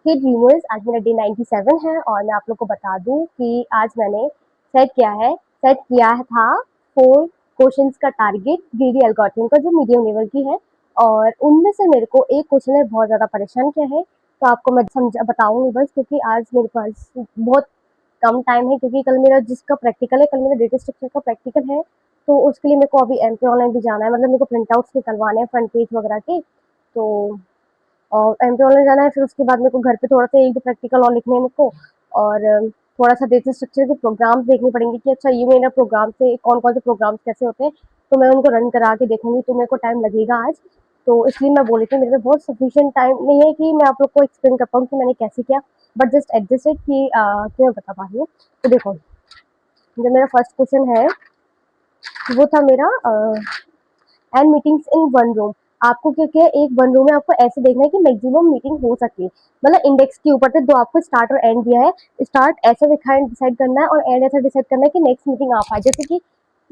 हे dreamers, आज मेरा day 97 है और मैं आप लोग को बता दूं कि आज मैंने सेट किया था 4 क्वेश्चंस का टारगेट ग्रीडी एल्गोरिथम का, जो मीडियम लेवल की है। और उनमें से मेरे को एक क्वेश्चन ने बहुत ज़्यादा परेशान किया है, तो आपको मैं समझा बताऊंगी बस, क्योंकि आज मेरे पास बहुत कम टाइम है, क्योंकि कल मेरा जिसका प्रैक्टिकल है, कल मेरा डेटा स्ट्रक्चर का प्रैक्टिकल है। तो उसके लिए मेरे को अभी एमपी ऑनलाइन भी जाना है, मतलब मेरे को प्रिंट आउट्स निकलवाने हैं फ्रंट पेज वगैरह के। तो और एमपी ऑनलाइन जाना है, फिर उसके बाद मेरे को घर पे थोड़ा सा एक दो प्रैक्टिकल और लिखने हैं मेरे को। और थोड़ा सा डेटा स्ट्रक्चर के प्रोग्राम्स देखने पड़ेंगे कि अच्छा ये मेरा प्रोग्राम से कौन कौन से प्रोग्राम्स कैसे होते हैं, तो मैं उनको रन करा के देखूंगी, तो मेरे को टाइम लगेगा आज। तो इसलिए मैं बोली थी, मेरे पे बहुत सफिशिएंट टाइम नहीं है कि मैं आप लोग को एक्सप्लेन कर पाऊँ कि मैंने कैसे किया। बट जस्ट एडजस्ट इट कि मैं बता पा रही हूँ। तो देखो, जो मेरा फर्स्ट क्वेश्चन है वो था मेरा and meetings in one room. आपको क्या क्या एक वन रूम में आपको ऐसे देखना है कि मैक्सिमम मीटिंग हो सके, मतलब इंडेक्स के ऊपर से दो आपको स्टार्ट और एंड दिया है। स्टार्ट ऐसा डिसाइड करना है और एंड ऐसा डिसाइड करना है कि नेक्स्ट मीटिंग आ पाए। जैसे कि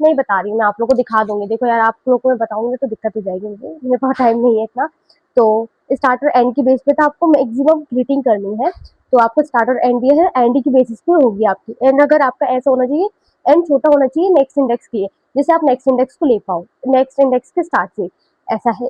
नहीं बता रही हूँ, मैं आप लोगों को दिखा दूंगी। देखो यार, आप लोगों को मैं बताऊंगी तो दिक्कत हो जाएगी, मुझे मेरे पास टाइम नहीं है इतना। तो स्टार्ट और एंड की बेस पे तो आपको मैक्सिमम ग्रीटिंग करनी है। तो आपको स्टार्ट और एंड दिया है, एंड की बेसिस पे होगी आपकी। एंड अगर आपका ऐसा होना चाहिए, एंड छोटा होना चाहिए नेक्स्ट इंडेक्स के, जिससे आप नेक्स्ट इंडेक्स को ले पाओ नेक्स्ट इंडेक्स के स्टार्ट से, ऐसा है।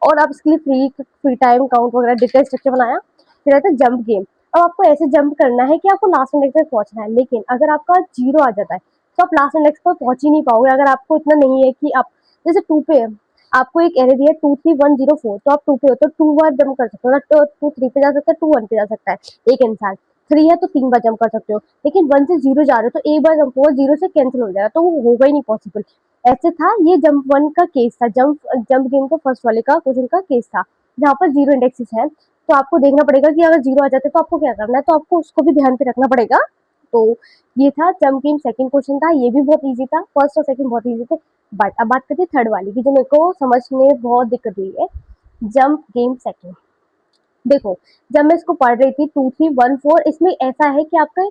और आप इसके लिए फ्री टाइम काउंट वगैरह डिटेल स्ट्रक्चर बनाया। फिर आता है जंप गेम। अब आपको ऐसे जंप करना है कि आपको लास्ट इंडेक्स तक पहुंचना है, लेकिन अगर आपका 0 आ जाता है तो आप लास्ट इंडेक्स पर पहुंच ही नहीं पाओगे। अगर आपको इतना नहीं है कि आप जैसे 2 पे है, आपको एक एरे दिया 23104, तो आप 2 पे हो तो 2 बार जंप कर सकते हो, तो 2 3 पे जा सकता है, 2 1 पे जा सकता है एक इंसान। 3 है तो 3 बार जंप कर सकते हो, लेकिन 1 से 0 जा रहे हो तो एक बार जंप होगा, 0 से कैंसिल हो जाएगा, तो वो होगा ही नहीं पॉसिबल। ऐसे था, ये जंप वन का केस था, जंप जंप गेम का फर्स्ट वाले का क्वेश्चन का केस था, जहाँ पर 0 इंडेक्सेस है। तो आपको देखना पड़ेगा कि अगर 0 आ जाते तो आपको क्या करना है, तो आपको उसको भी ध्यान पे रखना पड़ेगा। तो ये था जंप गेम सेकंड क्वेश्चन था, ये भी बहुत इजी था, फर्स्ट और सेकंड बहुत इजी थे। बट अब बात करते हैं थर्ड वाली की, जो मेरे को समझने में बहुत दिक्कत हुई है। जंप गेम सेकंड, देखो, जब मैं इसको पढ़ रही थी 2314, इसमें ऐसा है कि आपका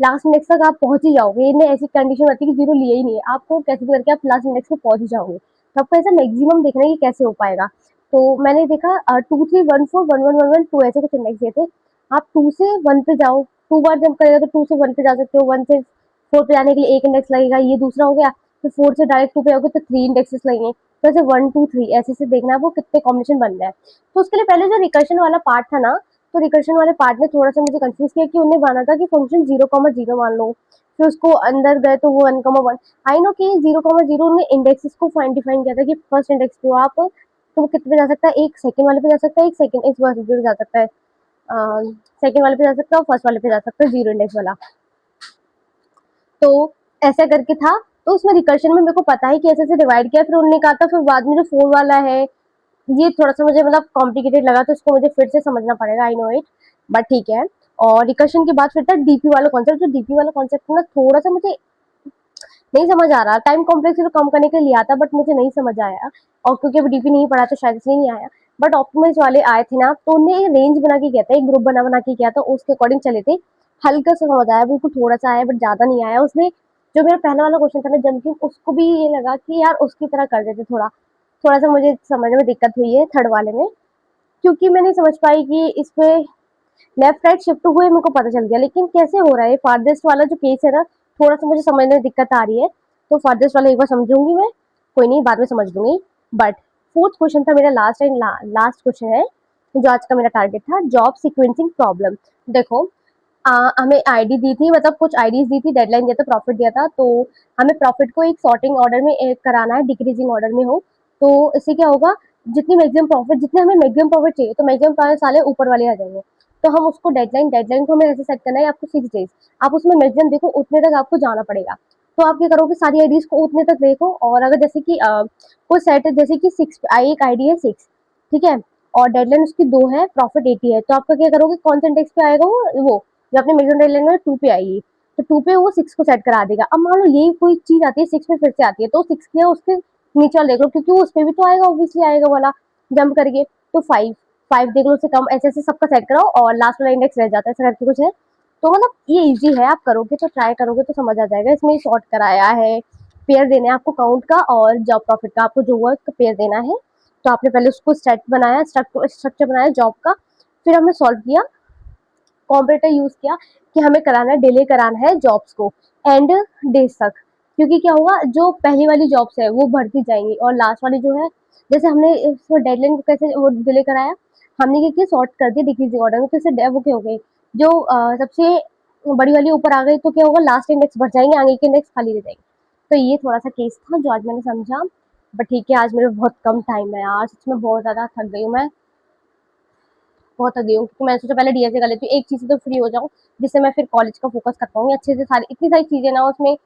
लास्ट इंडेक्स तक आप पहुंच ही जाओगे। इनमें ऐसी कंडीशन होती है कि 0 लिया ही नहीं है, आपको कैसे भी करके आप लास्ट इंडेक्स पे पहुंच ही जाओगे। तो आपको ऐसा मैक्सिमम देखना है कि कैसे हो पाएगा। तो मैंने देखा 2314 1111 2 ऐसे कुछ इंडेक्स दिए थे। आप 2 से 1 पे जाओ, 2 बार जंप करेगा तो 2 से 1 पे जा सकते हो, 1 से 4 पे जाने के लिए एक इंडेक्स लगेगा, ये दूसरा हो गया। फिर 4 से डायरेक्ट 2 पे आओगे तो 3 इंडेक्सेस लगेंगे। तो ऐसे 1 2 3 ऐसे से देखना है वो कितने कॉम्बिनेशन बन रहा है। तो उसके लिए पहले जो रिकर्शन वाला पार्ट था ना, तो रिकर्शन वाले पार्ट ने थोड़ा सा मुझे कंफ्यूज किया कि उन्हें माना था कि फंक्शन 0,0 मान लो, फिर उसको अंदर गए तो वो 1,1। आई नो कि 0,0 ने इंडेक्सेस को फाइन डिफाइन किया था कि फर्स्ट इंडेक्स पे हो आप तो वो कितने पे जा सकता है, एक सेकंड वाले पे जा सकता है, एक सेकंड इस वाले पे जा सकता है, सेकंड वाले पे जा सकता है और फर्स्ट वाले पे जा सकता है 0 इंडेक्स वाला। तो ऐसा करके था। तो उसमें रिकर्शन में मेरे को पता है कि ऐसे ऐसे डिवाइड किया, फिर उन्होंने कहा था, फिर बाद में जो 4 वाला है ये थोड़ा सा मुझे मतलब कॉम्प्लिकेटेड लगा, तो इसको मुझे फिर से समझना पड़ेगा, आई नो इट, बट ठीक है। और रिकर्शन के बाद फिर था डीपी वाला कॉन्सेप्ट। जो डीपी वाला कॉन्सेप्ट ना थोड़ा सा मुझे नहीं समझ आ रहा, टाइम कॉम्प्लेक्सिटी तो कम करने के लिए लिया था, बट मुझे नहीं समझ आया। और क्योंकि अभी डीपी नहीं पढ़ा तो शायद इसलिए नहीं आया। बट ऑप्टिमाइज वाले आए थे ना, तो उन्हें रेंज बना के किया था, एक ग्रुप बना बना के किया था, उसके अकॉर्डिंग चले थे। हल्का सा समझ आया, बिल्कुल थोड़ा सा आया, बट ज्यादा नहीं आया उसमें। जो मेरा पहला वाला क्वेश्चन था ना जंपिंग, उसको भी ये लगा कि यार उसकी तरह कर देते थोड़ा। थोड़ा सा मुझे समझने में दिक्कत हुई है थर्ड वाले में, क्योंकि मैं नहीं समझ पाई कि इस पे लेफ्ट राइट शिफ्ट हुए, मेरे को पता चल गया, लेकिन कैसे हो रहा है फारदेस्ट वाला जो केस है ना, थोड़ा सा मुझे समझने में दिक्कत आ रही है। तो फारदेस्ट वाला एक बार समझूंगी मैं, कोई नहीं बाद में समझ लूंगी। बट फोर्थ क्वेश्चन था मेरा, लास्ट एंड लास्ट क्वेश्चन है जो आज का मेरा टारगेट था, जॉब सीक्वेंसिंग प्रॉब्लम। देखो, हमें आईडी दी थी, मतलब कुछ आईडीज दी थी, डेडलाइन दिया था, प्रॉफिट दिया था। तो हमें प्रॉफिट को एक सॉर्टिंग ऑर्डर में कराना है, डिक्रीजिंग ऑर्डर में हो। तो इससे क्या होगा, जितनी मैक्सिमम प्रॉफिट, जितने हमें मैक्सिमम प्रॉफिट चाहिए, तो मैक्सिमम साले ऊपर वाले आ जाएंगे। तो हम उसको डेडलाइन को हमें ऐसे सेट करना है आपको 6 डेज। आप उसमें मैक्सिमम देखो, उतने तक आपको जाना पड़ेगा। तो आप क्या करोगे, सारी आईडीज को उतने तक देखो। और अगर जैसे कि कोई सेट है, जैसे कि 6 एक आईडी है 6, ठीक है, और डेडलाइन उसकी 2 है, प्रॉफिट 80 है, तो आपका क्या करोगे, कौन सा इंडेक्स पे आएगा वो जो अपने मिलियन डेडलाइन में 2 पे आएगी, तो 2 पे वो 6 को सेट करा देगा। अब मान लो यही कोई चीज आती है 6 पे फिर से आती है, तो 6 किया उसके नीचे वाला देख लो, क्योंकि वो उस पे भी तो आएगा, ऑब्वियसली आएगा वाला जंप करके। तो 5 5 देख लो, उससे कम, ऐसे ऐसे सबका सेट कराओ और लास्ट वाला इंडेक्स रह जाता है, ऐसा करके कुछ है। तो मतलब ये इजी है, आप करोगे तो ट्राई करोगे तो समझ आ जाएगा। इसमें शॉर्ट कराया है, पेयर देना है आपको काउंट का और जॉब प्रॉफिट का, आपको जो वर्क पेयर देना है। तो आपने पहले उसको सेट बनाया, स्ट्रक्चर बनाया जॉब का, फिर हमने सॉल्व किया कॉम्पिटिटर यूज किया कि हमें कराना है, डिले कराना है जॉब्स को एंड डेज तक, क्योंकि क्या होगा, जो पहली वाली जॉब्स है वो बढ़ती जाएंगी और लास्ट वाली जो है, जैसे हमने इसको डेडलाइन को कैसे वो डिले कराया, हमने क्या किया, सॉर्ट कर दिया डिक्रीजिंग ऑर्डर में, तो इससे वो क्या हो गई, जो सबसे बड़ी वाली ऊपर आ गई तो क्या होगा, लास्ट इंडेक्स बढ़ जाएंगे, आगे के इंडेक्स खाली रह जाएंगे। तो ये थोड़ा सा केस था जो आज मैंने समझा। बट ठीक है, आज मेरे बहुत कम टाइम है यार, सच में बहुत ज्यादा थक गई हूँ मैं, बहुत थक गई हूँ, क्योंकि मैंने सोचा पहले डीएसए कर लेती हूँ, एक चीज से तो फ्री हो जाऊँ, जिससे मैं फिर कॉलेज का फोकस कर पाऊंगी अच्छे से, सारी इतनी सारी चीजें ना उसमें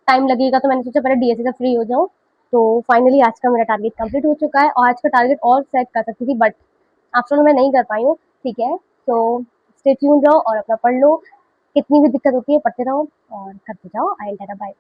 टाइम लगेगा, तो मैंने सोचा पहले डीएसए से फ्री हो जाऊँ। तो फाइनली आज का मेरा टारगेट कंप्लीट हो चुका है, और आज का टारगेट और सेट कर सकती थी, बट आफ्टर मैं नहीं कर पाई हूँ। ठीक है, तो स्टे ट्यून रहो और अपना पढ़ लो, कितनी भी दिक्कत होती है पढ़ते रहो और करते जाओ। I am bye.